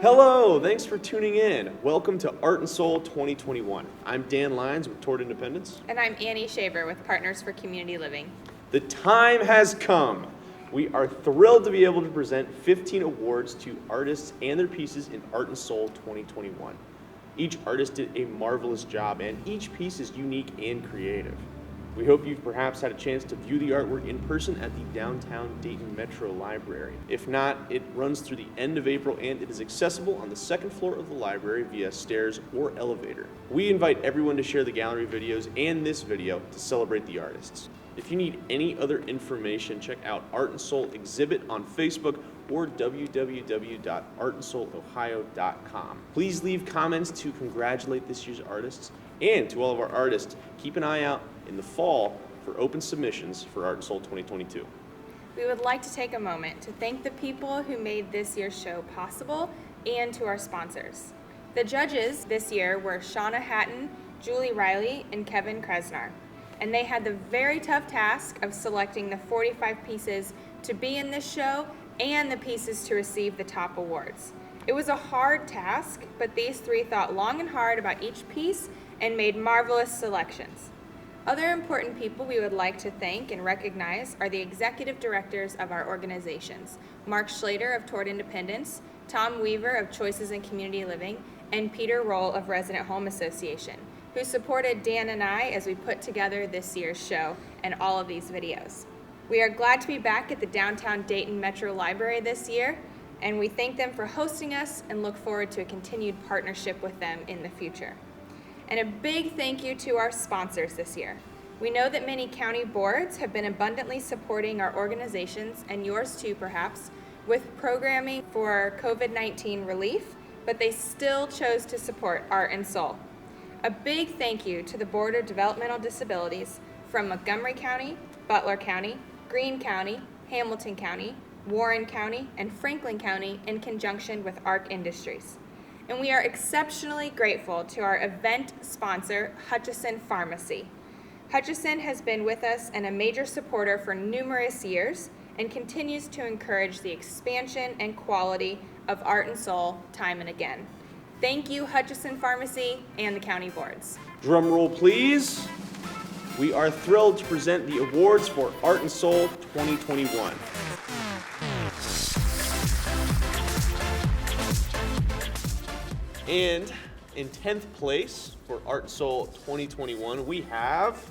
Hello, thanks for tuning in. Welcome to Art and Soul 2021. I'm Dan Lyons with Toward Independence. And I'm Annie Shaver with Partners for Community Living. The time has come. We are thrilled to be able to present 15 awards to artists and their pieces in Art and Soul 2021. Each artist did a marvelous job, and each piece is unique and creative. We hope you've perhaps had a chance to view the artwork in person at the downtown Dayton Metro Library. If not, it runs through the end of April and it is accessible on the second floor of the library via stairs or elevator. We invite everyone to share the gallery videos and this video to celebrate the artists. If you need any other information, check out Art and Soul Exhibit on Facebook or www.artandsoulohio.com. Please leave comments to congratulate this year's artists, and to all of our artists, keep an eye out in the fall for open submissions for Art and Soul 2022. We would like to take a moment to thank the people who made this year's show possible and to our sponsors. The judges this year were Shauna Hatton, Julie Riley, and Kevin Kresnar. And they had the very tough task of selecting the 45 pieces to be in this show and the pieces to receive the top awards. It was a hard task, but these three thought long and hard about each piece and made marvelous selections. Other important people we would like to thank and recognize are the executive directors of our organizations, Mark Schlater of Toward Independence, Tom Weaver of Choices in Community Living, and Peter Roll of Resident Home Association, who supported Dan and I as we put together this year's show and all of these videos. We are glad to be back at the downtown Dayton Metro Library this year, and we thank them for hosting us and look forward to a continued partnership with them in the future. And a big thank you to our sponsors this year. We know that many county boards have been abundantly supporting our organizations, and yours too perhaps, with programming for COVID-19 relief, but they still chose to support Art and Soul. A big thank you to the Board of Developmental Disabilities from Montgomery County, Butler County, Greene County, Hamilton County, Warren County, and Franklin County in conjunction with ARC Industries. And we are exceptionally grateful to our event sponsor, Hutchison Pharmacy. Hutchison has been with us and a major supporter for numerous years and continues to encourage the expansion and quality of Art and Soul time and again. Thank you, Hutchison Pharmacy and the county boards. Drum roll, please. We are thrilled to present the awards for Art and Soul 2021. And in 10th place for Art and Soul 2021, we have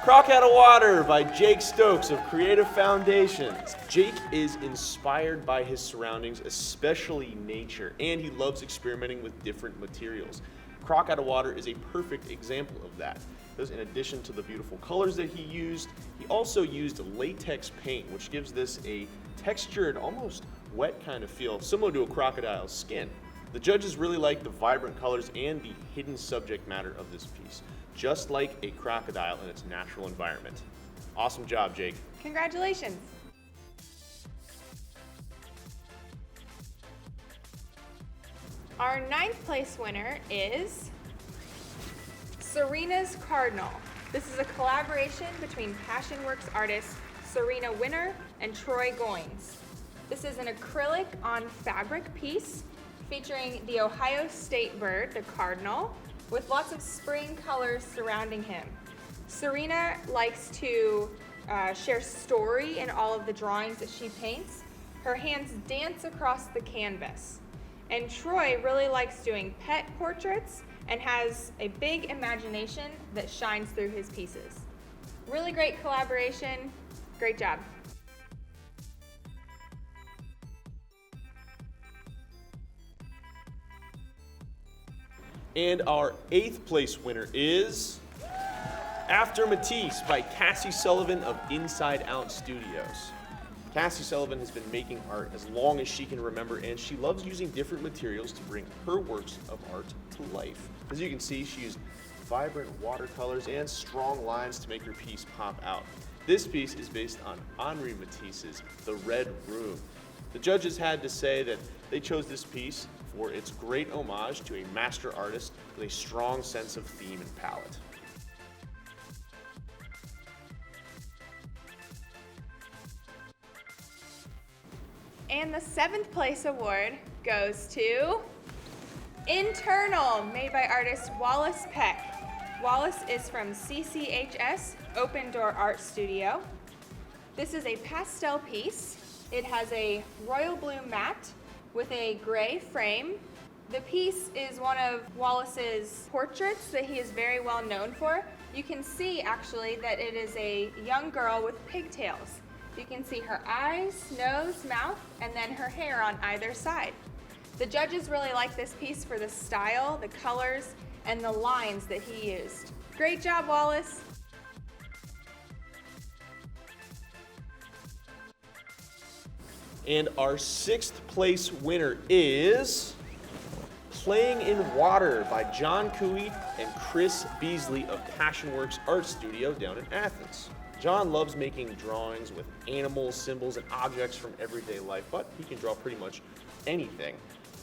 Crock Out of Water by Jake Stokes of Creative Foundations. Jake is inspired by his surroundings, especially nature, and he loves experimenting with different materials. Crock Out of Water is a perfect example of that. Because in addition to the beautiful colors that he also used latex paint, which gives this a textured, almost wet kind of feel, similar to a crocodile's skin. The judges really liked the vibrant colors and the hidden subject matter of this piece, just like a crocodile in its natural environment. Awesome job, Jake. Congratulations. Our 9th place winner is Serena's Cardinal. This is a collaboration between Passionworks artists Serena Winner and Troy Goins. This is an acrylic on fabric piece featuring the Ohio State bird, the cardinal, with lots of spring colors surrounding him. Serena likes to share story in all of the drawings that she paints. Her hands dance across the canvas. And Troy really likes doing pet portraits and has a big imagination that shines through his pieces. Really great collaboration. Great job. And our 8th place winner is After Matisse by Cassie Sullivan of Inside Out Studios. Cassie Sullivan has been making art as long as she can remember, and she loves using different materials to bring her works of art to life. As you can see, she used vibrant watercolors and strong lines to make her piece pop out. This piece is based on Henri Matisse's The Red Room. The judges had to say that they chose this piece for its great homage to a master artist with a strong sense of theme and palette. And the 7th place award goes to Internal, made by artist Wallace Peck. Wallace is from CCHS Open Door Art Studio. This is a pastel piece. It has a royal blue mat with a gray frame. The piece is one of Wallace's portraits that he is very well known for. You can see actually that it is a young girl with pigtails. You can see her eyes, nose, mouth, and then her hair on either side. The judges really like this piece for the style, the colors, and the lines that he used. Great job, Wallace. And our 6th place winner is Playing in Water by John Cooey and Chris Beasley of Passionworks Art Studio down in Athens. John loves making drawings with animals, symbols, and objects from everyday life, but he can draw pretty much anything.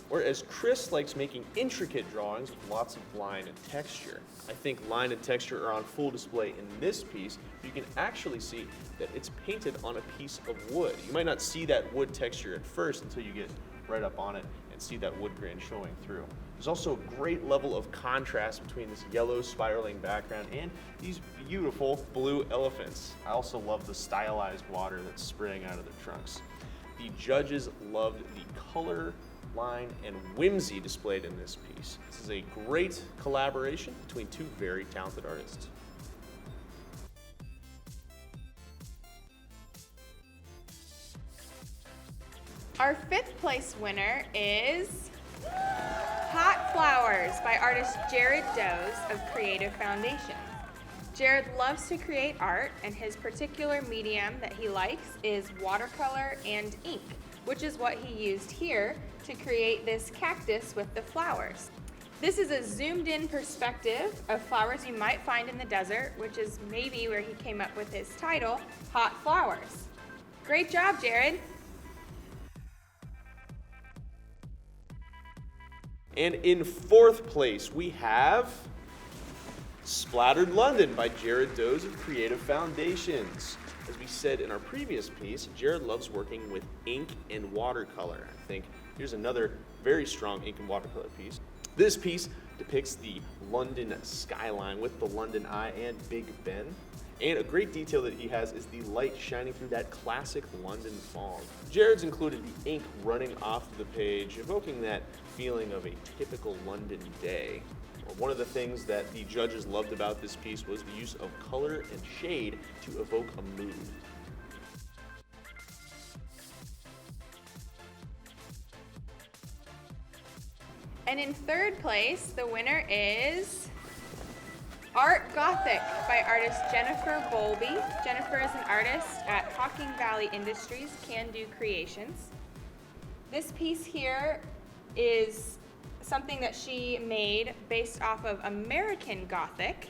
Whereas Chris likes making intricate drawings with lots of line and texture. I think line and texture are on full display in this piece. You can actually see that it's painted on a piece of wood. You might not see that wood texture at first until you get right up on it and see that wood grain showing through. There's also a great level of contrast between this yellow spiraling background and these beautiful blue elephants. I also love the stylized water that's spraying out of their trunks. The judges loved the color, line, and whimsy displayed in this piece. This is a great collaboration between two very talented artists. Our 5th place winner is Hot Flowers by artist Jared Doze of Creative Foundation. Jared loves to create art, and his particular medium that he likes is watercolor and ink, which is what he used here to create this cactus with the flowers. This is a zoomed in perspective of flowers you might find in the desert, which is maybe where he came up with his title, Hot Flowers. Great job, Jared. And in 4th place, we have Splattered London by Jared Doze of Creative Foundations. As we said in our previous piece, Jared loves working with ink and watercolor. I think here's another very strong ink and watercolor piece. This piece depicts the London skyline with the London Eye and Big Ben. And a great detail that he has is the light shining through that classic London fog. Jared's included the ink running off the page, evoking that feeling of a typical London day. One of the things that the judges loved about this piece was the use of color and shade to evoke a mood. And in 3rd place, the winner is Art Gothic by artist Jennifer Bowlby. Jennifer is an artist at Hocking Valley Industries Can Do Creations. This piece here is something that she made based off of American Gothic.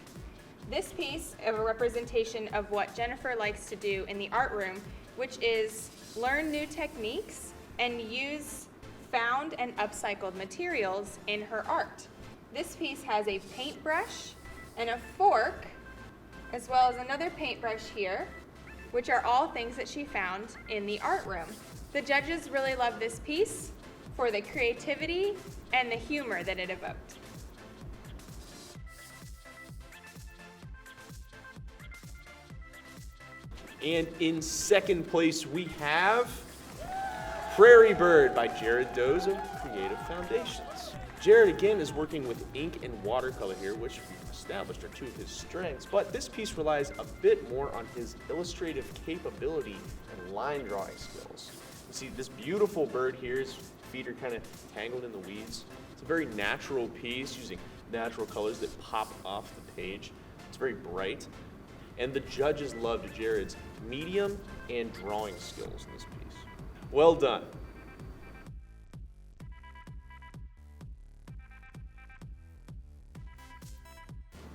This piece is a representation of what Jennifer likes to do in the art room, which is learn new techniques and use found and upcycled materials in her art. This piece has a paintbrush and a fork, as well as another paintbrush here, which are all things that she found in the art room. The judges really love this piece for the creativity and the humor that it evoked. And in 2nd place, we have Prairie Bird by Jared Doze of Creative Foundations. Jared again is working with ink and watercolor here, which we've established are two of his strengths, but this piece relies a bit more on his illustrative capability and line drawing skills. You see this beautiful bird here, his feet are kind of tangled in the weeds. It's a very natural piece using natural colors that pop off the page. It's very bright. And the judges loved Jared's medium and drawing skills in this piece. Well done.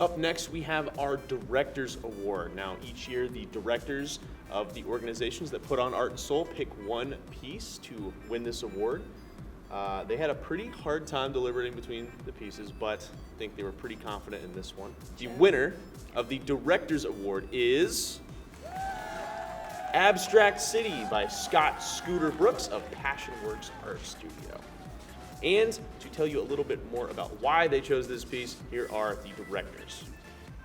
Up next, we have our Directors Award. Now, each year, the directors of the organizations that put on Art and Soul pick one piece to win this award. They had a pretty hard time deliberating between the pieces, but I think they were pretty confident in this one. The winner of the Directors Award is Abstract City by Scott Scooter Brooks of Passionworks Art Studio. And to tell you a little bit more about why they chose this piece, here are the directors.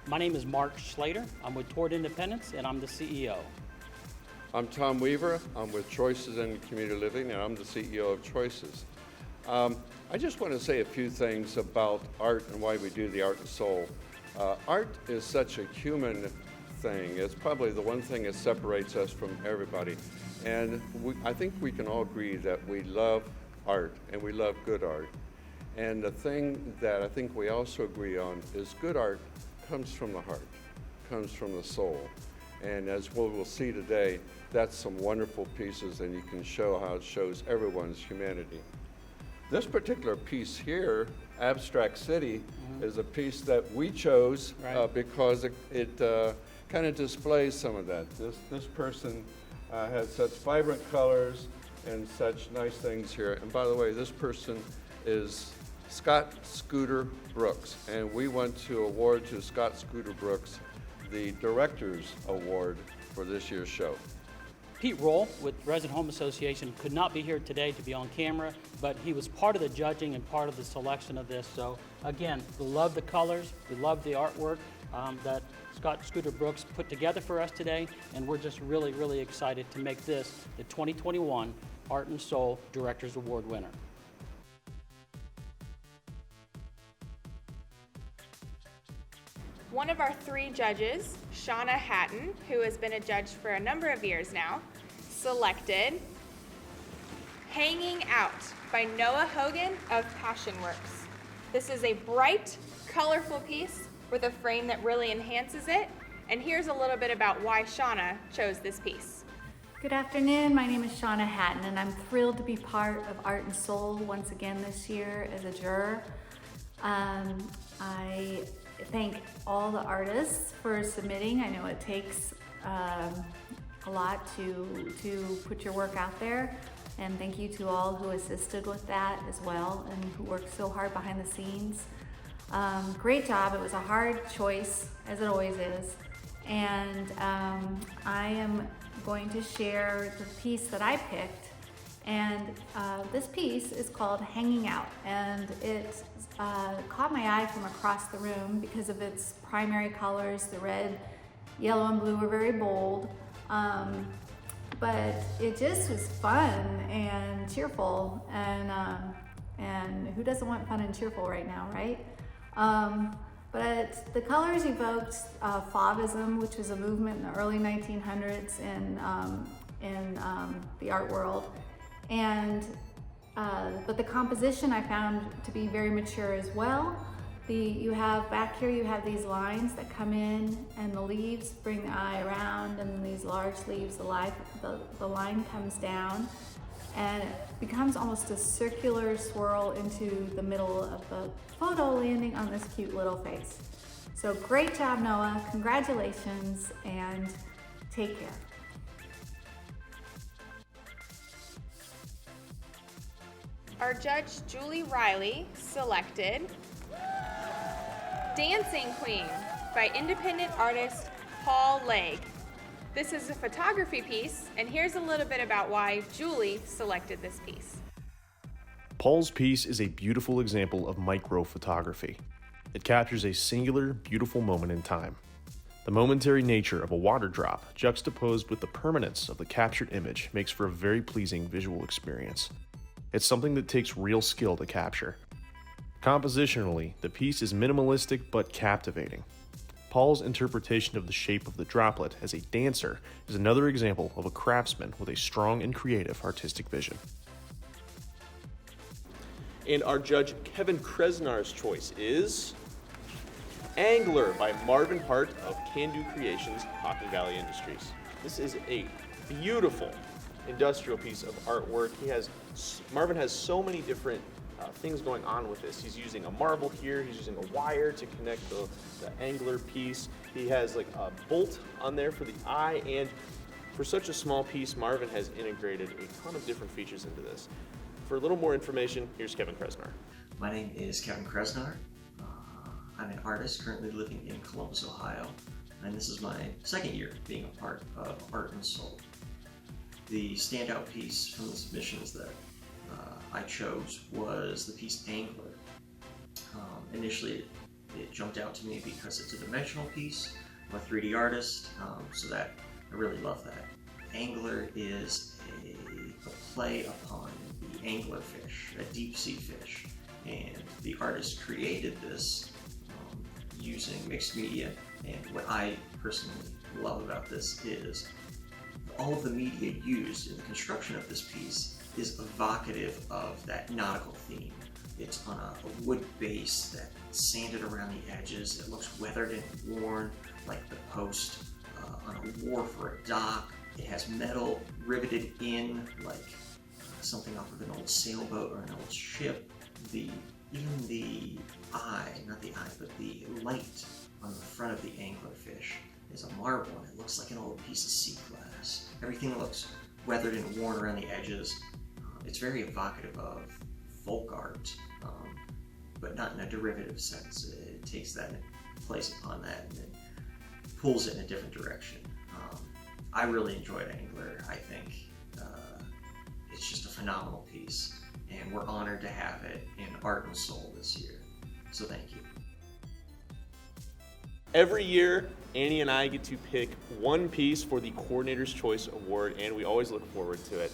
My name is Mark Schlater. I'm with Toward Independence, and I'm the CEO. I'm Tom Weaver. I'm with Choices in Community Living, and I'm the CEO of Choices. I just want to say a few things about art and why we do the Art and Soul. Art is such a human thing. It's probably the one thing that separates us from everybody. And I think we can all agree that we love art, and we love good art. And the thing that I think we also agree on is good art comes from the heart, comes from the soul. And as we'll see today, that's some wonderful pieces, and you can show how it shows everyone's humanity. This particular piece here, Abstract City, is a piece that we chose because it kind of displays some of that. This person has such vibrant colors and such nice things here. And by the way, this person is Scott Scooter Brooks, and we want to award to Scott Scooter Brooks the Director's Award for this year's show. Pete Roll with Resident Home Association could not be here today to be on camera, but he was part of the judging and part of the selection of this. So again, we love the colors, we love the artwork that Scott Scooter Brooks put together for us today, and we're just really, really excited to make this the 2021 Art and Soul Director's Award winner. One of our three judges, Shauna Hatton, who has been a judge for a number of years now, selected Hanging Out by Noah Hogan of Passionworks. This is a bright, colorful piece with a frame that really enhances it. And here's a little bit about why Shauna chose this piece. Good afternoon, my name is Shauna Hatton, and I'm thrilled to be part of Art and Soul once again this year as a juror. I thank all the artists for submitting. I know it takes a lot to put your work out there, and thank you to all who assisted with that as well and who worked so hard behind the scenes. Great job. It was a hard choice, as it always is, and I am going to share the piece that I picked. And this piece is called Hanging Out, and it caught my eye from across the room because of its primary colors. The red, yellow, and blue are very bold, but it just was fun and cheerful, and who doesn't want fun and cheerful right now, right? But the colors evoked Fauvism, which was a movement in the early 1900s in the art world. And but the composition I found to be very mature as well. You have back here, you have these lines that come in, and the leaves bring the eye around, and then these large leaves, the line comes down, and it becomes almost a circular swirl into the middle of the photo, landing on this cute little face. So great job, Noah. Congratulations, and take care. Our judge, Julie Riley, selected Dancing Queen by independent artist Paul Legg. This is a photography piece, and here's a little bit about why Julie selected this piece. Paul's piece is a beautiful example of micro photography. It captures a singular, beautiful moment in time. The momentary nature of a water drop, juxtaposed with the permanence of the captured image, makes for a very pleasing visual experience. It's something that takes real skill to capture. Compositionally, the piece is minimalistic but captivating. Paul's interpretation of the shape of the droplet as a dancer is another example of a craftsman with a strong and creative artistic vision. And our judge Kevin Kresnar's choice is Angler by Marvin Hart of Can Do Creations, Hocking Valley Industries. This is a beautiful industrial piece of artwork. Marvin has so many different things going on with this. He's using a marble here, he's using a wire to connect the angler piece. He has like a bolt on there for the eye, and for such a small piece, Marvin has integrated a ton of different features into this. For a little more information, here's Kevin Kresnar. My name is Kevin Kresnar. I'm an artist currently living in Columbus, Ohio, and this is my second year being a part of Art and Soul. The standout piece from the submissions that I chose was the piece Angler. Initially, it jumped out to me because it's a dimensional piece. I'm a 3D artist, so that I really love that. Angler is a play upon the anglerfish, a deep sea fish, and the artist created this using mixed media. And what I personally love about this is all of the media used in the construction of this piece is evocative of that nautical theme. It's on a wood base that's sanded around the edges. It looks weathered and worn like the post on a wharf or a dock. It has metal riveted in like something off of an old sailboat or an old ship. Even the eye, not the eye, but the light on the front of the anglerfish is a marble, and it looks like an old piece of sea glass. Everything looks weathered and worn around the edges. It's very evocative of folk art, but not in a derivative sense. It takes that and plays upon that and then pulls it in a different direction. I really enjoyed Angler. I think it's just a phenomenal piece, and we're honored to have it in Art and Soul this year. So thank you. Every year, Annie and I get to pick one piece for the Coordinator's Choice Award, and we always look forward to it.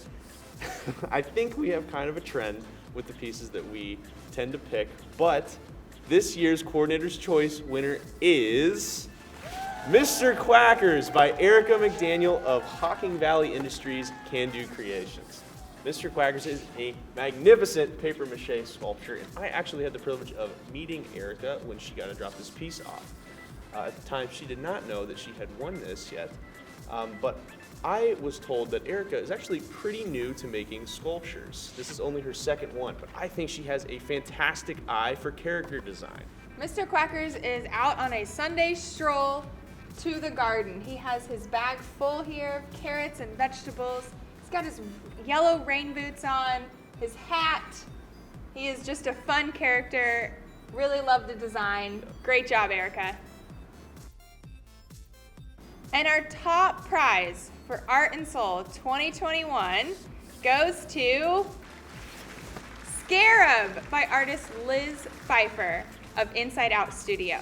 I think we have kind of a trend with the pieces that we tend to pick, but this year's Coordinator's Choice winner is Mr. Quackers by Erica McDaniel of Hocking Valley Industries Can-Do Creations. Mr. Quackers is a magnificent paper mache sculpture, and I actually had the privilege of meeting Erica when she got to drop this piece off. At the time, she did not know that she had won this yet, but I was told that Erica is actually pretty new to making sculptures. This is only her second one, but I think she has a fantastic eye for character design. Mr. Quackers is out on a Sunday stroll to the garden. He has his bag full here of carrots and vegetables. He's got his yellow rain boots on, his hat. He is just a fun character. Really love the design. Great job, Erica. And our top prize for Art and Soul 2021 goes to Scarab by artist Liz Pfeiffer of Inside Out Studio.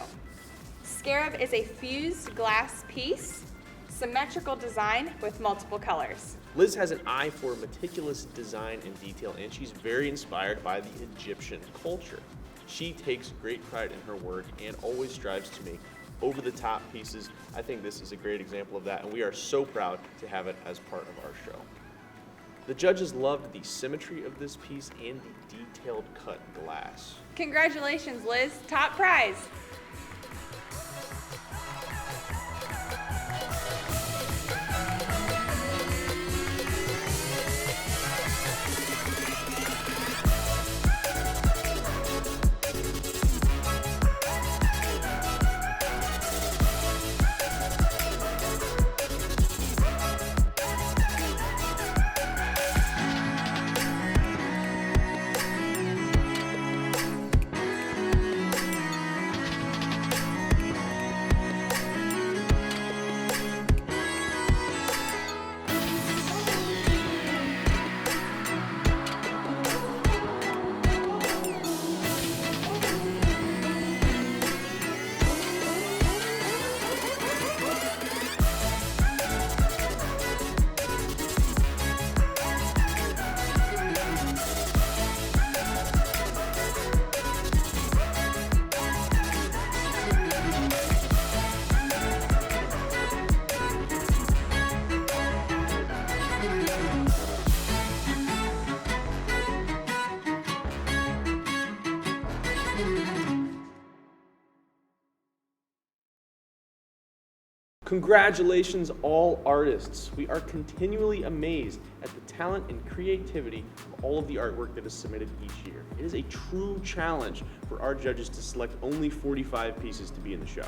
Scarab is a fused glass piece, symmetrical design with multiple colors. Liz has an eye for meticulous design and detail, and she's very inspired by the Egyptian culture. She takes great pride in her work and always strives to make over-the-top pieces. I think this is a great example of that, and we are so proud to have it as part of our show. The judges loved the symmetry of this piece and the detailed cut glass. Congratulations, Liz. Top prize. Congratulations, all artists. We are continually amazed at the talent and creativity of all of the artwork that is submitted each year. It is a true challenge for our judges to select only 45 pieces to be in the show.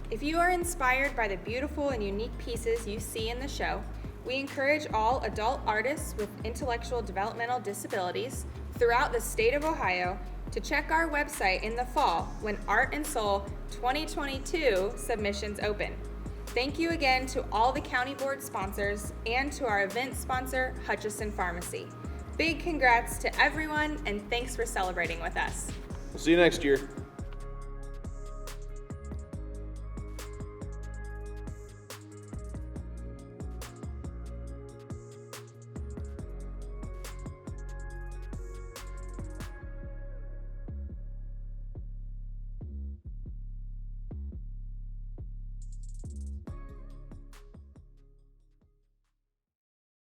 If you are inspired by the beautiful and unique pieces you see in the show, we encourage all adult artists with intellectual developmental disabilities throughout the state of Ohio to check our website in the fall when Art and Soul 2022 submissions open. Thank you again to all the county board sponsors and to our event sponsor, Hutchison Pharmacy. Big congrats to everyone and thanks for celebrating with us. We'll see you next year.